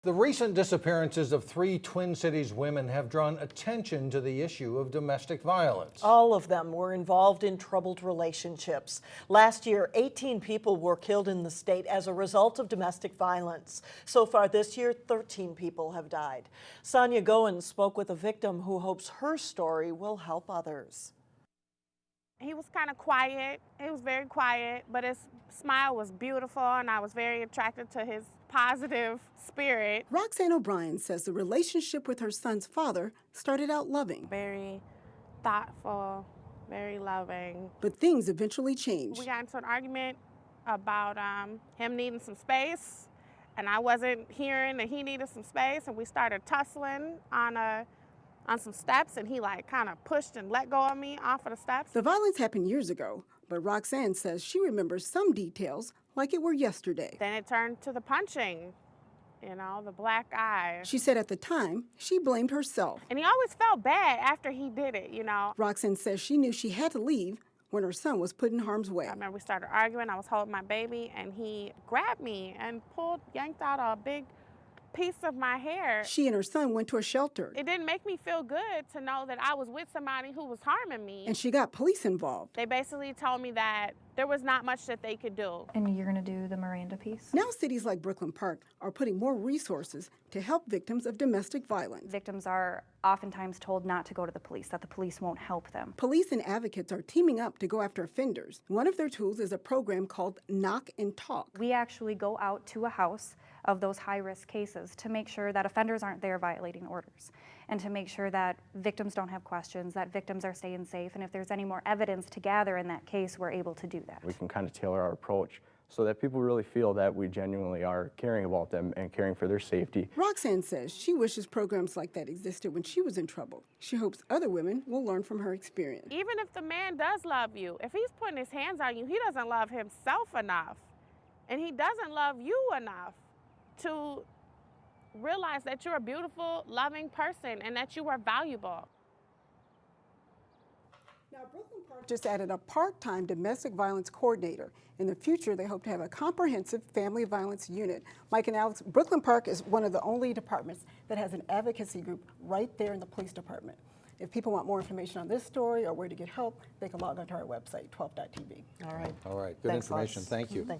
The recent disappearances of 3 Twin Cities women have drawn attention to the issue of domestic violence. All of them were involved in troubled relationships. Last year, 18 people were killed in the state as a result of domestic violence. So far this year, 13 people have died. Sonia Goen spoke with a victim who hopes her story will help others. He was kind of quiet. He was very quiet, but his smile was beautiful, and I was very attracted to his positive spirit. Roxxanne O'Brien says the relationship with her son's father started out loving. Very thoughtful, very loving. But things eventually changed. We got into an argument about him needing some space, and I wasn't hearing that he needed some space, and we started tussling on some steps, and he kind of pushed and let go of me off of the steps. The violence happened years ago, but Roxxanne says she remembers some details like it were yesterday. Then it turned to the punching, the black eye. She said at the time, she blamed herself. And he always felt bad after he did it, Roxxanne says she knew she had to leave when her son was put in harm's way. I remember we started arguing, I was holding my baby, and he grabbed me and yanked out a big piece of my hair. She and her son went to a shelter. It didn't make me feel good to know that I was with somebody who was harming me. And she got police involved. They basically told me that there was not much that they could do. And you're going to do the Miranda piece? Now cities like Brooklyn Park are putting more resources to help victims of domestic violence. Victims are oftentimes told not to go to the police, that the police won't help them. Police and advocates are teaming up to go after offenders. One of their tools is a program called Knock and Talk. We actually go out to a house of those high-risk cases to make sure that offenders aren't there violating orders, and to make sure that victims don't have questions, that victims are staying safe, and if there's any more evidence to gather in that case, we're able to do that. We can kind of tailor our approach so that people really feel that we genuinely are caring about them and caring for their safety. Roxxanne says she wishes programs like that existed when she was in trouble. She hopes other women will learn from her experience. Even if the man does love you, if he's putting his hands on you, he doesn't love himself enough, and he doesn't love you enough to realize that you're a beautiful, loving person and that you are valuable. Now, Brooklyn Park just added a part-time domestic violence coordinator. In the future, they hope to have a comprehensive family violence unit. Mike and Alex, Brooklyn Park is one of the only departments that has an advocacy group right there in the police department. If people want more information on this story or where to get help, they can log onto our website, 12.tv. All right. All right, good Thanks, information. Les. Thank you. Thanks.